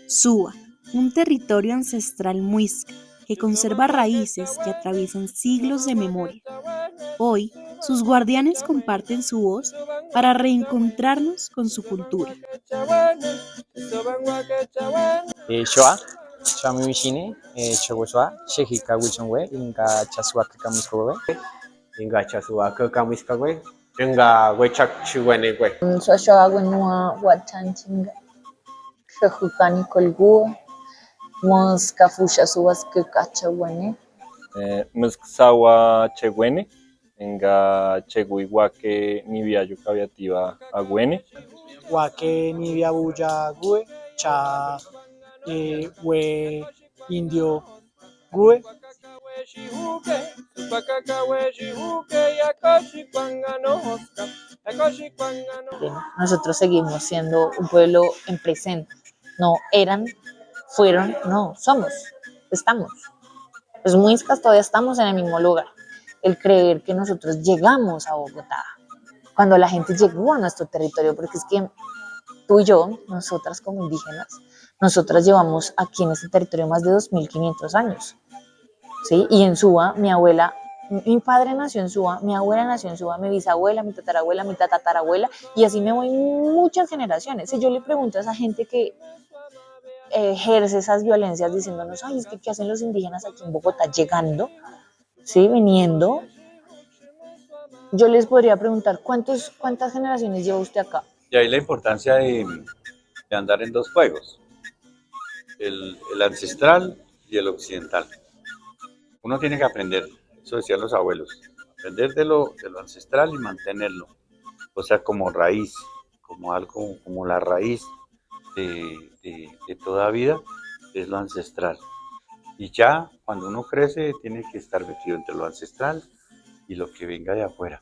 Suba, un territorio ancestral muisca que conserva raíces que atraviesan siglos de memoria. Hoy, sus guardianes comparten su voz para reencontrarnos con su cultura. Shoa, Shami Mishine, Chogoswa, Shehika Wilsonwe, Inga Chasuaka Kamuskowe, Inga Chasuaka Kamiskawe, Inga Wechak Chuenegwe. Swashawa Wenua Watanchinga, Shahukani Kolgua, Monskafusha Suas Kakachawane, Musksawa Chewene, Inga Cheguiwake Nibia Yukaviativa Agüene. Wake Nibia Buya Gue, Cha We Indio Gue. Nosotros seguimos siendo un pueblo en presente. No eran, fueron, no, somos, estamos. Los muiscas todavía estamos en el mismo lugar. El creer que nosotros llegamos a Bogotá, cuando la gente llegó a nuestro territorio, porque es que tú y yo, nosotras como indígenas, nosotras llevamos aquí en este territorio más de 2.500 años, ¿sí? Y en Suba, mi padre nació en Suba, mi abuela nació en Suba, mi bisabuela, mi tatarabuela, mi tatarabuela, y así me voy muchas generaciones. Si yo le pregunto a esa gente que ejerce esas violencias diciéndonos, ay, es que ¿qué hacen los indígenas aquí en Bogotá llegando? ¿Sí? Viniendo. Yo les podría preguntar, ¿cuántas generaciones lleva usted acá? Y ahí la importancia de andar en dos fuegos, el ancestral y el occidental. Uno tiene que aprender, eso decían los abuelos, aprender de lo ancestral y mantenerlo, o sea, como raíz, como algo, como la raíz de toda vida es lo ancestral. Y ya cuando uno crece tiene que estar metido entre lo ancestral y lo que venga de afuera,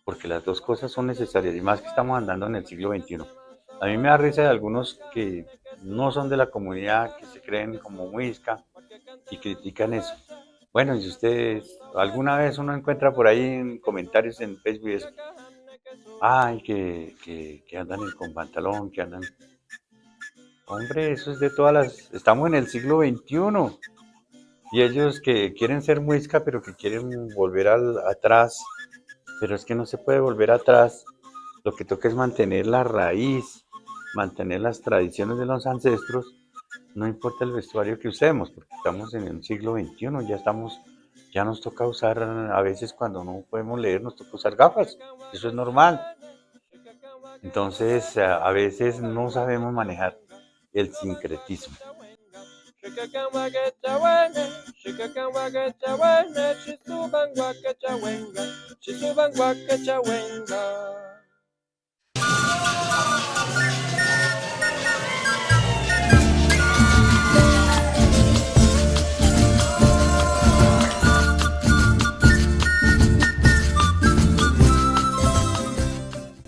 porque las dos cosas son necesarias, y más que estamos andando en el siglo XXI. A mí me da risa de algunos que no son de la comunidad, que se creen como muisca y critican eso. Bueno, y si ustedes, alguna vez uno encuentra por ahí en comentarios en Facebook eso, ay, que andan con pantalón, que andan... Hombre, eso es de todas las... Estamos en el siglo XXI y ellos que quieren ser muisca, pero que quieren volver atrás, pero es que no se puede volver atrás. Lo que toca es mantener la raíz, mantener las tradiciones de los ancestros, no importa el vestuario que usemos, porque estamos en el siglo XXI, ya nos toca usar, a veces cuando no podemos leer, nos toca usar gafas, eso es normal. Entonces, a veces no sabemos manejar el sincretismo.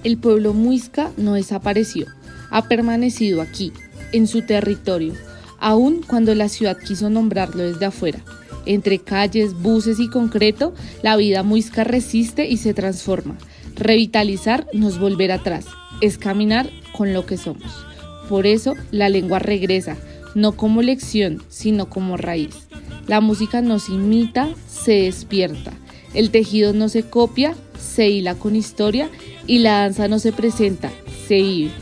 El pueblo muisca no desapareció, ha permanecido aquí, en su territorio, aun cuando la ciudad quiso nombrarlo desde afuera. Entre calles, buses y concreto, la vida muisca resiste y se transforma. Revitalizar no es volver atrás, es caminar con lo que somos. Por eso la lengua regresa, no como lección, sino como raíz. La música no se imita, se despierta. El tejido no se copia, se hila con historia, y la danza no se presenta, se vive.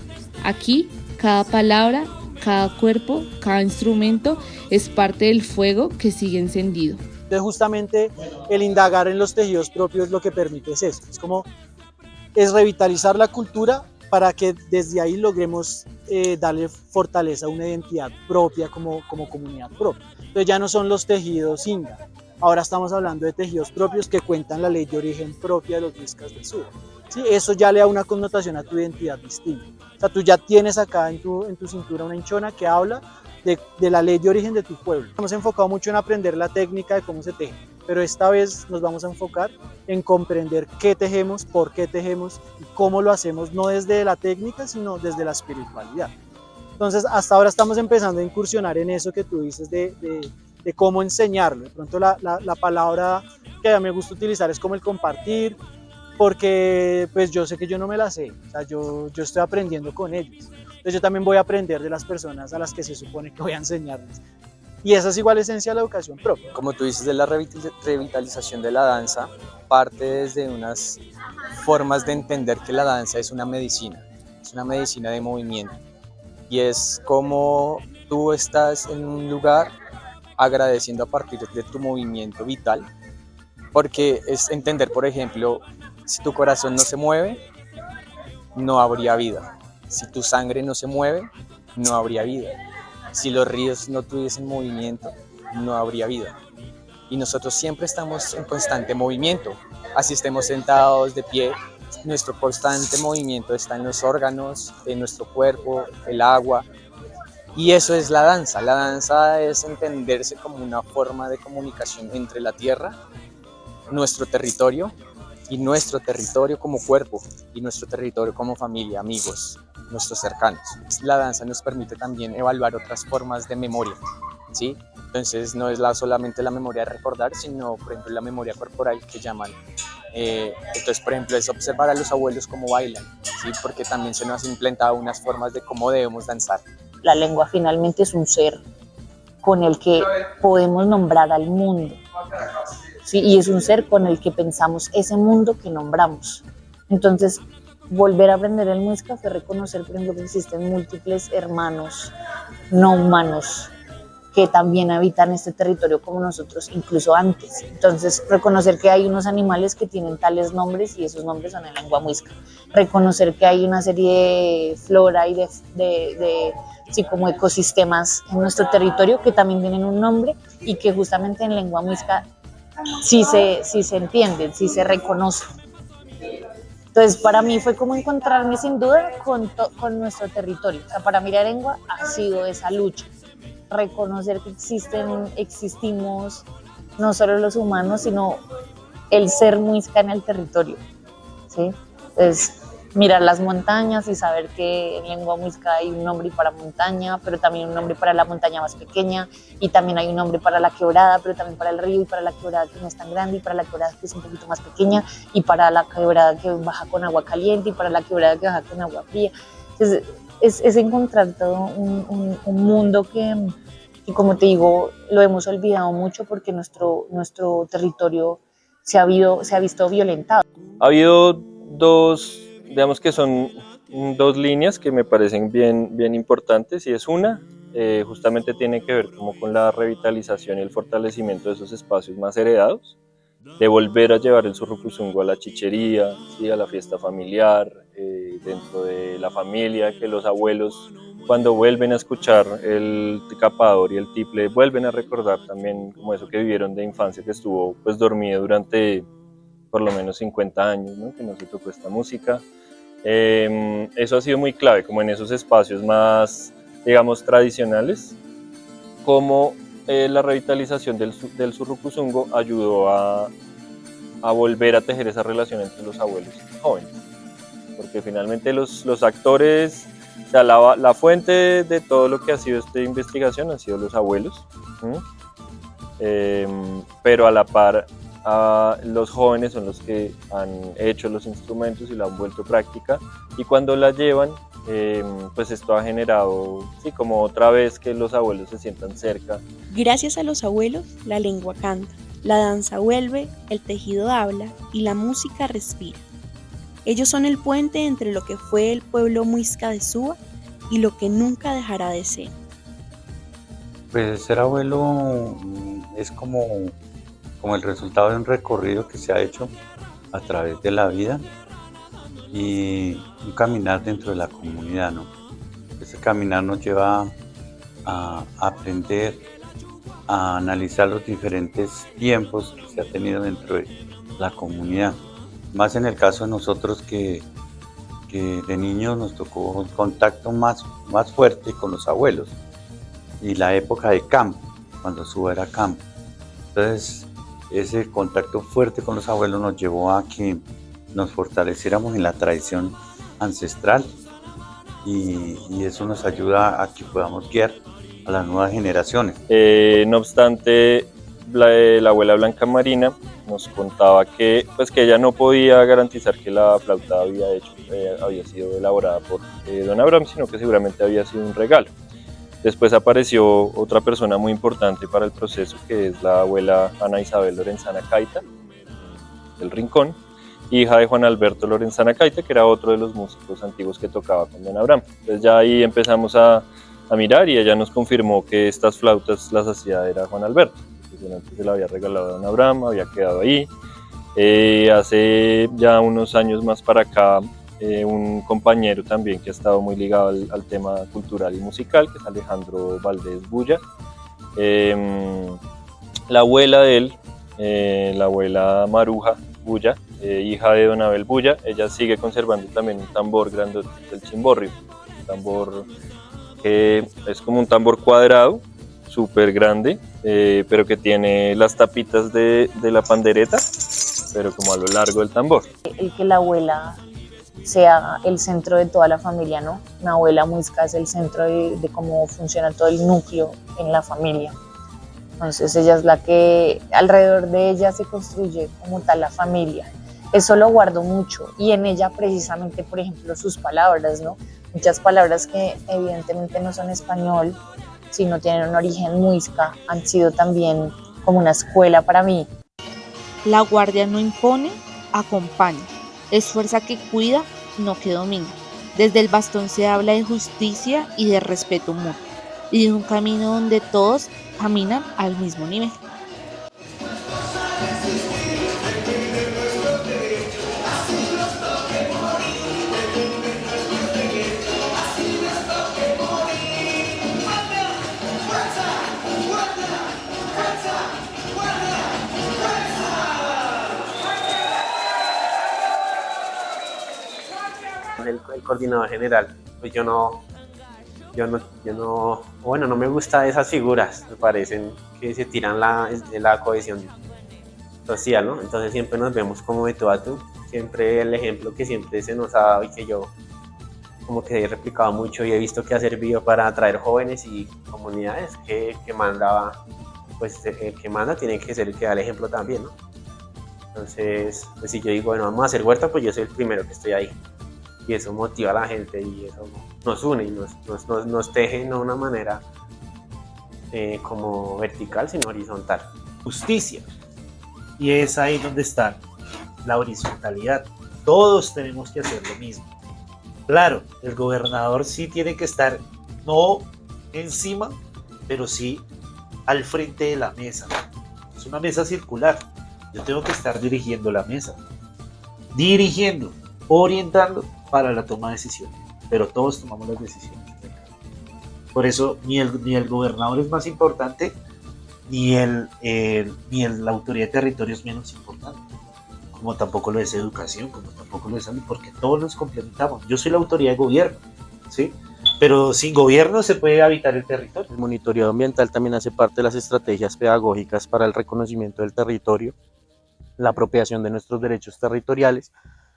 Aquí, cada palabra, cada cuerpo, cada instrumento es parte del fuego que sigue encendido. Entonces justamente el indagar en los tejidos propios lo que permite es eso, es revitalizar la cultura para que desde ahí logremos darle fortaleza a una identidad propia como comunidad propia. Entonces ya no son los tejidos inga, ahora estamos hablando de tejidos propios que cuentan la ley de origen propia de los muiscas del sur. ¿Sí? Eso ya le da una connotación a tu identidad distinta. O sea, tú ya tienes acá en tu cintura una hinchona que habla de la ley de origen de tu pueblo. Hemos enfocado mucho en aprender la técnica de cómo se teje. pero esta vez nos vamos a enfocar en comprender qué tejemos, por qué tejemos y cómo lo hacemos, no desde la técnica, sino desde la espiritualidad. Entonces, hasta ahora estamos empezando a incursionar en eso que tú dices de cómo enseñarlo. De pronto la palabra que a mí me gusta utilizar es como el compartir, porque pues yo sé que yo no me la sé, o sea, yo estoy aprendiendo con ellos. Entonces yo también voy a aprender de las personas a las que se supone que voy a enseñarles. Y esa es igual esencia de la educación propia. Como tú dices, de la revitalización de la danza, parte desde unas formas de entender que la danza es una medicina de movimiento. Y es como tú estás en un lugar agradeciendo a partir de tu movimiento vital, porque es entender, por ejemplo, si tu corazón no se mueve, no habría vida. Si tu sangre no se mueve, no habría vida. Si los ríos no tuviesen movimiento, no habría vida. Y nosotros siempre estamos en constante movimiento. Así estemos sentados, de pie, nuestro constante movimiento está en los órganos, en nuestro cuerpo, el agua. Y eso es la danza. La danza es entenderse como una forma de comunicación entre la tierra, nuestro territorio como cuerpo, y nuestro territorio como familia, amigos, nuestros cercanos. La danza nos permite también evaluar otras formas de memoria, ¿sí? Entonces no es solamente la memoria de recordar, sino por ejemplo la memoria corporal que llaman. Entonces por ejemplo es observar a los abuelos cómo bailan, ¿sí? Porque también se nos han implementado unas formas de cómo debemos danzar. La lengua finalmente es un ser con el que podemos nombrar al mundo. Sí, y es un ser con el que pensamos ese mundo que nombramos. Entonces, volver a aprender el muisca fue reconocer, por ejemplo, que existen múltiples hermanos no humanos que también habitan este territorio como nosotros, incluso antes. Entonces, reconocer que hay unos animales que tienen tales nombres y esos nombres son en lengua muisca. Reconocer que hay una serie de flora y sí, como ecosistemas en nuestro territorio que también tienen un nombre y que justamente en lengua muisca sí se entienden, sí se reconocen. Entonces, para mí fue como encontrarme sin duda con nuestro territorio. O sea, para mí la lengua ha sido esa lucha. Reconocer que existimos no solo los humanos, sino el ser muisca en el territorio, ¿sí? Entonces, mirar las montañas y saber que en lengua muisca hay un nombre para montaña, pero también un nombre para la montaña más pequeña, y también hay un nombre para la quebrada, pero también para el río, y para la quebrada que no es tan grande, y para la quebrada que es un poquito más pequeña, y para la quebrada que baja con agua caliente, y para la quebrada que baja con agua fría. Entonces, es encontrar todo un mundo que, como te digo, lo hemos olvidado mucho porque nuestro territorio se ha visto violentado. Ha habido dos, digamos que son dos líneas que me parecen bien importantes, y es una, justamente tiene que ver como con la revitalización y el fortalecimiento de esos espacios más heredados, de volver a llevar el surrucuzungo a la chichería, ¿sí? A la fiesta familiar, dentro de la familia, que los abuelos cuando vuelven a escuchar el capador y el tiple vuelven a recordar también como eso que vivieron de infancia, que estuvo pues dormido durante por lo menos 50 años, ¿no? Que no se tocó esta música. Eso ha sido muy clave, como en esos espacios más, digamos, tradicionales, como la revitalización del surrucuzungo ayudó a volver a tejer esa relación entre los abuelos y los jóvenes, porque finalmente los actores, o sea, la fuente de todo lo que ha sido esta investigación han sido los abuelos, pero a la par los jóvenes son los que han hecho los instrumentos y la han vuelto práctica, y cuando la llevan, pues esto ha generado, sí, como otra vez que los abuelos se sientan cerca. Gracias a los abuelos, la lengua canta, la danza vuelve, el tejido habla y la música respira. Ellos son el puente entre lo que fue el pueblo muisca de Suba y lo que nunca dejará de ser. Pues ser abuelo es como el resultado de un recorrido que se ha hecho a través de la vida y un caminar dentro de la comunidad, ¿no? Ese caminar nos lleva a aprender, a analizar los diferentes tiempos que se ha tenido dentro de la comunidad. Más en el caso de nosotros que de niños nos tocó un contacto más fuerte con los abuelos y la época de campo, cuando Suba era campo. Entonces, ese contacto fuerte con los abuelos nos llevó a que nos fortaleciéramos en la tradición ancestral y eso nos ayuda a que podamos guiar a las nuevas generaciones. No obstante, la abuela Blanca Marina nos contaba que, pues, que ella no podía garantizar que la flauta había sido elaborada por don Abraham, sino que seguramente había sido un regalo. Después apareció otra persona muy importante para el proceso, que es la abuela Ana Isabel Lorenzana Caita, del Rincón, hija de Juan Alberto Lorenzana Caita, que era otro de los músicos antiguos que tocaba con don Abraham. Entonces ya ahí empezamos a mirar y ella nos confirmó que estas flautas las hacía era Juan Alberto, que antes se la había regalado a don Abraham, había quedado ahí. Hace ya unos años más para acá, un compañero también que ha estado muy ligado al tema cultural y musical, que es Alejandro Valdés Bulla. La abuela de él, la abuela Maruja Bulla, hija de don Abel Bulla, ella sigue conservando también un tambor grandote del Chimborrio, un tambor que es como un tambor cuadrado, súper grande, pero que tiene las tapitas de la pandereta, pero como a lo largo del tambor. El que la abuela sea el centro de toda la familia, ¿no? Una abuela muisca es el centro de cómo funciona todo el núcleo en la familia. Entonces ella es la que, alrededor de ella se construye como tal la familia. Eso lo guardo mucho y en ella precisamente, por ejemplo, sus palabras, ¿no? Muchas palabras que evidentemente no son español, sino tienen un origen muisca, han sido también como una escuela para mí. La guardia no impone, acompaña. Es fuerza que cuida, no que domina. Desde el bastón se habla de justicia y de respeto mutuo, y de un camino donde todos caminan al mismo nivel. El coordinador general, pues yo no, bueno, no me gusta esas figuras, me parecen que se tiran la cohesión social, ¿no? Entonces siempre nos vemos como de tú a tú, siempre el ejemplo que siempre se nos ha dado y que yo como que he replicado mucho y he visto que ha servido para atraer jóvenes y comunidades que manda, pues el que manda tiene que ser el que da el ejemplo también, ¿no? Entonces, pues si yo digo, bueno, vamos a hacer huerta, pues yo soy el primero que estoy ahí. Y eso motiva a la gente y eso nos une y nos teje no de una manera como vertical, sino horizontal. Justicia. Y es ahí donde está la horizontalidad. Todos tenemos que hacer lo mismo. Claro, el gobernador sí tiene que estar no encima, pero sí al frente de la mesa. Es una mesa circular. Yo tengo que estar dirigiendo la mesa. Dirigiendo, orientando para la toma de decisiones, pero todos tomamos las decisiones. Por eso ni el gobernador es más importante, ni la autoridad de territorio es menos importante, como tampoco lo es educación, como tampoco lo es salud, porque todos nos complementamos. Yo soy la autoridad de gobierno, ¿sí? Pero sin gobierno se puede habitar el territorio. El monitoreo ambiental también hace parte de las estrategias pedagógicas para el reconocimiento del territorio, la apropiación de nuestros derechos territoriales,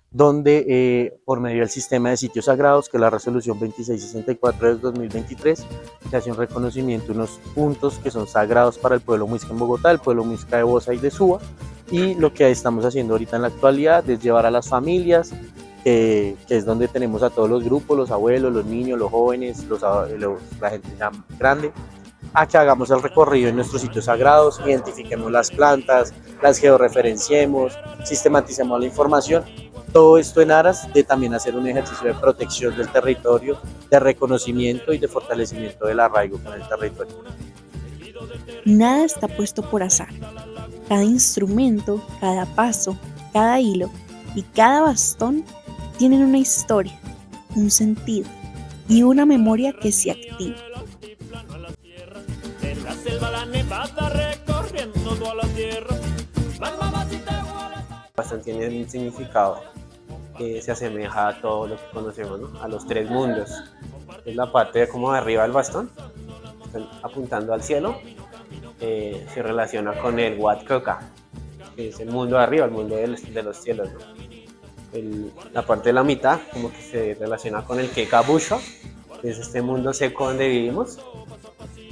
donde por medio del sistema de sitios sagrados, que es la resolución 2664 del 2023, se hace un reconocimiento de unos puntos que son sagrados para el pueblo muisca en Bogotá, el pueblo muisca de Bosa y de Suba, y lo que estamos haciendo ahorita en la actualidad es llevar a las familias, que es donde tenemos a todos los grupos, los abuelos, los niños, los jóvenes, la gente ya grande, a que hagamos el recorrido en nuestros sitios sagrados, identifiquemos las plantas, las georreferenciemos, sistematicemos la información. Todo esto en aras de también hacer un ejercicio de protección del territorio, de reconocimiento y de fortalecimiento del arraigo con el territorio. Nada está puesto por azar. Cada instrumento, cada paso, cada hilo y cada bastón tienen una historia, un sentido y una memoria que se activa. Bastante tiene un significado que se asemeja a todo lo que conocemos, ¿no? A los tres mundos. Es la parte de como de arriba del bastón, están apuntando al cielo, se relaciona con el Wat Coca, que es el mundo de arriba, el mundo de los cielos, ¿no? La parte de la mitad como que se relaciona con el Keka Busho, que es este mundo seco donde vivimos,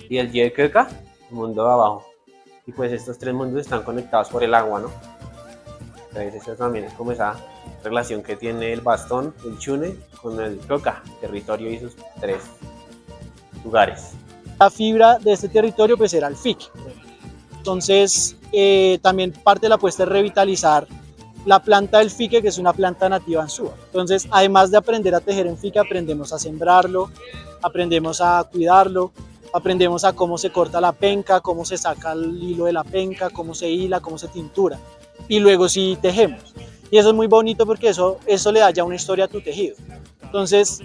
y el Yekeka, el mundo de abajo. Y pues estos tres mundos están conectados por el agua, ¿no? Entonces eso también es como esa relación que tiene el bastón, el chune, con el Keka, el territorio y sus tres lugares. La fibra de este territorio pues era el fique. Entonces también parte de la apuesta es revitalizar la planta del fique, que es una planta nativa en Suba. Entonces, además de aprender a tejer en fique, aprendemos a sembrarlo, aprendemos a cuidarlo, aprendemos a cómo se corta la penca, cómo se saca el hilo de la penca, cómo se hila, cómo se tintura. Y luego sí tejemos. Y eso es muy bonito porque eso le da ya una historia a tu tejido. Entonces,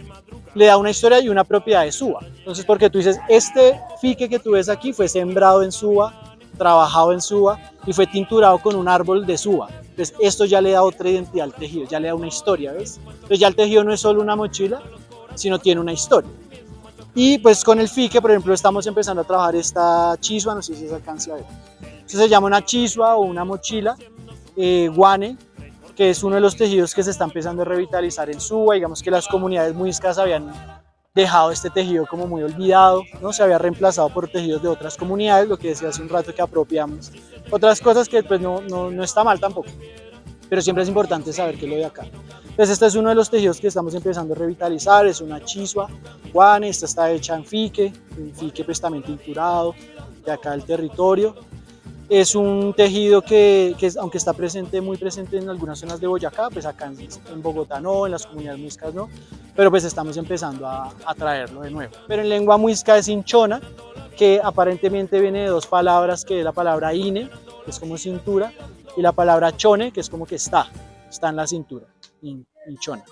le da una historia y una propiedad de Suba. Entonces, porque tú dices, este fique que tú ves aquí fue sembrado en Suba, trabajado en Suba y fue tinturado con un árbol de Suba. Entonces esto ya le da otra identidad al tejido, ya le da una historia, ¿ves? Entonces ya el tejido no es solo una mochila, sino tiene una historia. Y pues con el fique, por ejemplo, estamos empezando a trabajar esta chisua, no sé si se alcanza a ver. Esto se llama una chisua o una mochila, guane, que es uno de los tejidos que se está empezando a revitalizar en Suba. Digamos que las comunidades muiscas habían dejado este tejido como muy olvidado, ¿no? Se había reemplazado por tejidos de otras comunidades, lo que decía hace un rato que apropiamos. Otras cosas que pues no está mal tampoco, pero siempre es importante saber qué es lo de acá. Entonces este es uno de los tejidos que estamos empezando a revitalizar, es una chisua guane, esta está hecha en fique, un fique pues también tinturado, de acá del territorio. Es un tejido que aunque está muy presente en algunas zonas de Boyacá, pues acá en Bogotá no, en las comunidades muiscas no, pero pues estamos empezando a traerlo de nuevo. Pero en lengua muisca es hinchona, que aparentemente viene de dos palabras, que es la palabra ine, que es como cintura, y la palabra chone, que es como que está en la cintura, hinchona.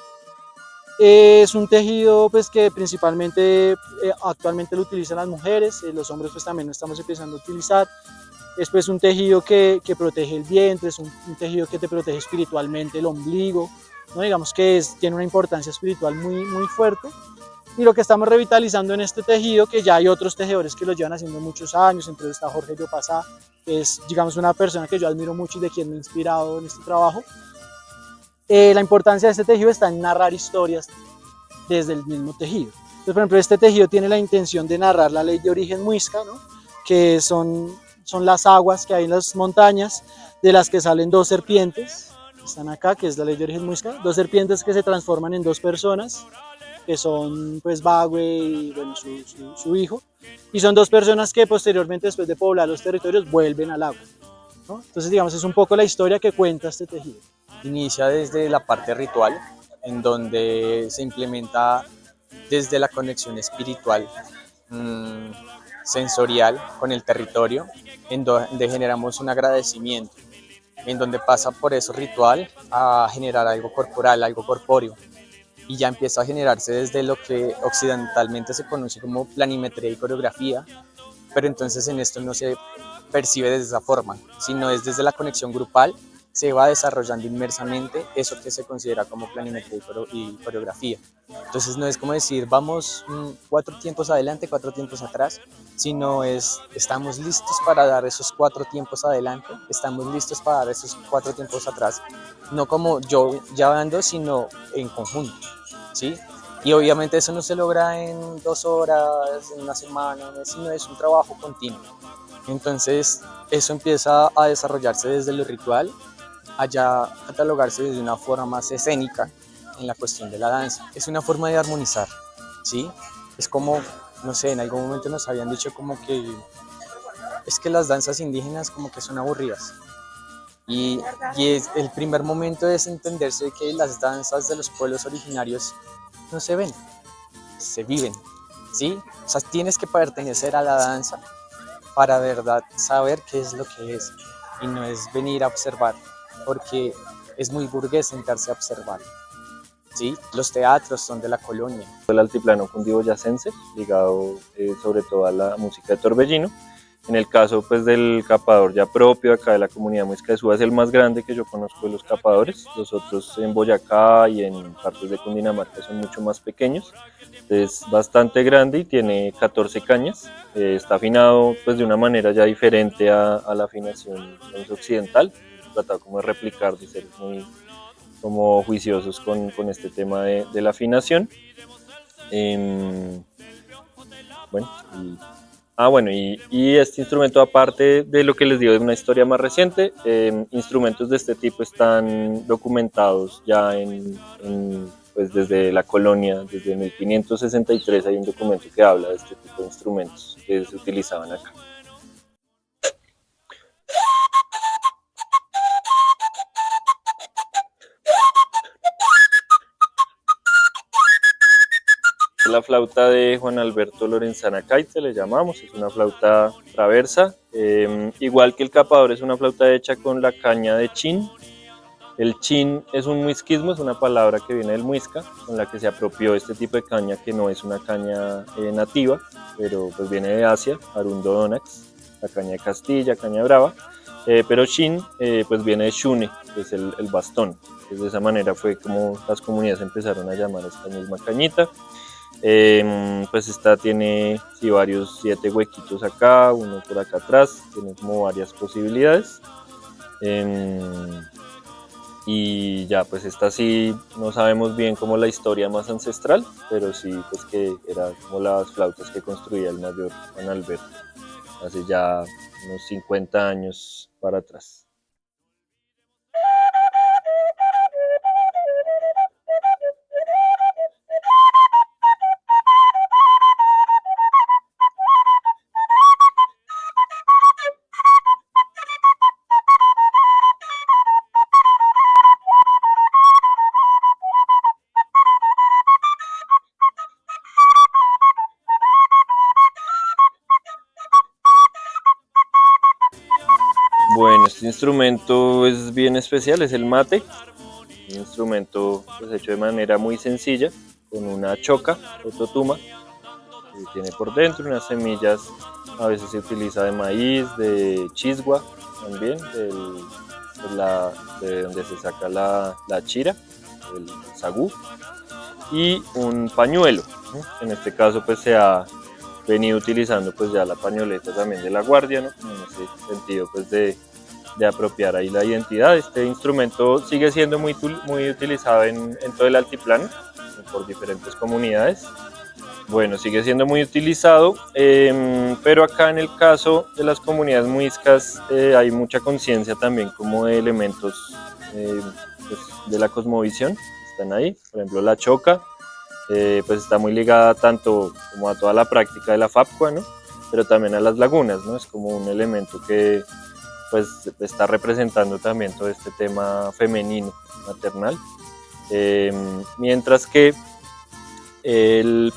Es un tejido pues que principalmente actualmente lo utilizan las mujeres, los hombres pues también lo estamos empezando a utilizar. Es pues un tejido que protege el vientre, es un tejido que te protege espiritualmente el ombligo, ¿no? Digamos que tiene una importancia espiritual muy, muy fuerte. Y lo que estamos revitalizando en este tejido, que ya hay otros tejedores que lo llevan haciendo muchos años, entre ellos está Jorge Llopasá, que es, digamos, una persona que yo admiro mucho y de quien me he inspirado en este trabajo. La importancia de este tejido está en narrar historias desde el mismo tejido. Entonces, por ejemplo, este tejido tiene la intención de narrar la ley de origen muisca, ¿no? Que son las aguas que hay en las montañas, de las que salen dos serpientes, están acá, que es la ley de origen muisca, dos serpientes que se transforman en dos personas, que son pues Bagüe y bueno, su hijo, y son dos personas que posteriormente, después de poblar los territorios, vuelven al agua, ¿no? Entonces, digamos, es un poco la historia que cuenta este tejido. Inicia desde la parte ritual, en donde se implementa desde la conexión espiritual, sensorial con el territorio, en donde generamos un agradecimiento, en donde pasa por eso ritual a generar algo corporal, algo corpóreo, y ya empieza a generarse desde lo que occidentalmente se conoce como planimetría y coreografía, pero entonces en esto no se percibe desde esa forma, sino es desde la conexión grupal, se va desarrollando inmersamente eso que se considera como planimetría y coreografía. Entonces no es como decir vamos 4 tiempos adelante, 4 tiempos atrás, sino estamos listos para dar esos 4 tiempos adelante, estamos listos para dar esos 4 tiempos atrás, no como yo llevando, sino en conjunto, ¿sí? Y obviamente eso no se logra en 2 horas, en una semana, sino es un trabajo continuo. Entonces eso empieza a desarrollarse desde lo ritual, allá catalogarse desde una forma más escénica en la cuestión de la danza. Es una forma de armonizar, ¿sí? Es como, no sé, en algún momento nos habían dicho como que es que las danzas indígenas como que son aburridas. Y el primer momento es entenderse que las danzas de los pueblos originarios no se ven, se viven, ¿sí? O sea, tienes que pertenecer a la danza para de verdad saber qué es lo que es y no es venir a observar, porque es muy burgués sentarse a observar, ¿sí? Los teatros son de la colonia. El altiplano cundiboyacense, ligado sobre todo a la música de Torbellino. En el caso pues, del capador ya propio acá de la comunidad muisca de Suba, es el más grande que yo conozco de los capadores. Los otros en Boyacá y en partes de Cundinamarca son mucho más pequeños. Es bastante grande y tiene 14 cañas. Está afinado pues, de una manera ya diferente a la afinación occidental. tratado como de replicar, de ser muy como juiciosos con este tema de la afinación. Bueno, y este instrumento, aparte de lo que les digo de una historia más reciente, instrumentos de este tipo están documentados ya pues desde la colonia, desde 1563 hay un documento que habla de este tipo de instrumentos que se utilizaban acá. La flauta de Juan Alberto Lorenzana Caite le llamamos, es una flauta traversa, igual que el capador es una flauta hecha con la caña de chin. El chin es un muisquismo, es una palabra que viene del muisca, con la que se apropió este tipo de caña, que no es una caña nativa, pero pues viene de Asia, Arundo Donax, la caña de Castilla, caña brava, pero chin pues viene de shune, que es el bastón. Entonces, de esa manera fue como las comunidades empezaron a llamar a esta misma cañita. Pues esta tiene varios 7 huequitos acá, uno por acá atrás, tiene como varias posibilidades. Y ya, pues esta sí no sabemos bien como la historia más ancestral, pero sí pues que era como las flautas que construía el mayor Juan Alberto hace ya unos 50 años para atrás. Bueno, este instrumento es bien especial, es el mate, un instrumento pues, hecho de manera muy sencilla, con una choca o totuma, que tiene por dentro unas semillas, a veces se utiliza de maíz, de chisgua también, de donde se saca la chira, el sagú, y un pañuelo, ¿no? En este caso pues se ha venido utilizando pues ya la pañoleta también de la guardia, ¿no? En ese sentido pues de apropiar ahí la identidad. Este instrumento sigue siendo muy utilizado en todo el altiplano por diferentes comunidades. Bueno, sigue siendo muy utilizado, pero acá en el caso de las comunidades muiscas hay mucha conciencia también como de elementos pues, de la cosmovisión que están ahí. Por ejemplo, la choca pues está muy ligada tanto como a toda la práctica de la Fapcua, ¿no? Pero también a las lagunas, ¿no? Es como un elemento que pues está representando también todo este tema femenino, maternal, mientras que el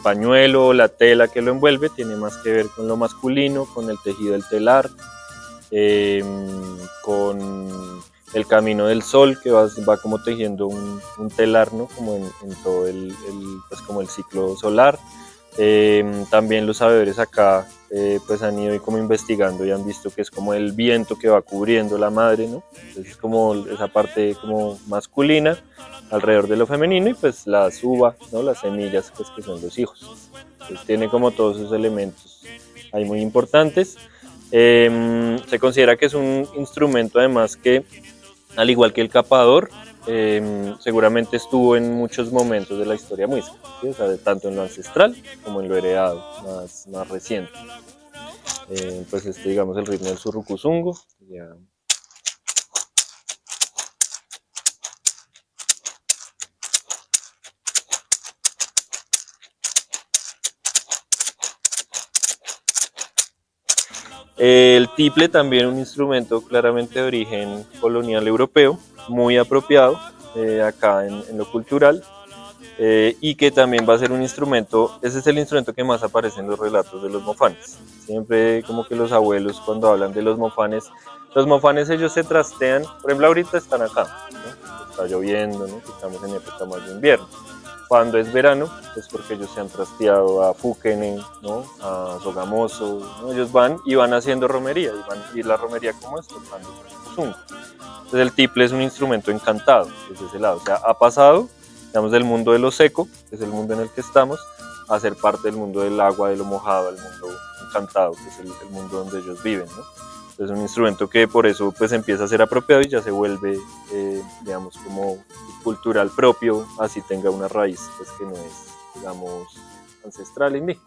pañuelo, la tela que lo envuelve tiene más que ver con lo masculino, con el tejido del telar, con el camino del sol que va como tejiendo un telar, ¿no? Como en todo pues como el ciclo solar. También los sabedores acá pues han ido como investigando y han visto que es como el viento que va cubriendo la madre, ¿no? Entonces es como esa parte como masculina alrededor de lo femenino y pues las uvas, ¿no? Las semillas pues que son los hijos. Entonces tiene como todos esos elementos ahí muy importantes. Se considera que es un instrumento además que al igual que el capador, seguramente estuvo en muchos momentos de la historia muisca, ¿sí? O sea, tanto en lo ancestral como en lo heredado, más reciente. Pues digamos el ritmo del surrucuzungo. Ya. El tiple también un instrumento claramente de origen colonial europeo, muy apropiado acá en lo cultural, y que también va a ser un instrumento, ese es el instrumento que más aparece en los relatos de los mofanes. Siempre como que los abuelos cuando hablan de los mofanes ellos se trastean, por ejemplo ahorita están acá, ¿no? Está lloviendo, ¿no? Estamos en época más de invierno. Cuando es verano, es porque ellos se han trasteado a Fuquene, ¿no? A Sogamoso, ¿no? Ellos van haciendo romería, y la romería como es tocando zungo. Entonces el tiple es un instrumento encantado desde ese lado, o sea, ha pasado, digamos, del mundo de lo seco, que es el mundo en el que estamos, a ser parte del mundo del agua, de lo mojado, el mundo encantado, que es el mundo donde ellos viven, ¿no? Es un instrumento que por eso pues empieza a ser apropiado y ya se vuelve, digamos, como cultural propio, así tenga una raíz pues, que no es, digamos, ancestral en mí.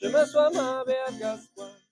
Shimeswa mabe apiaswa.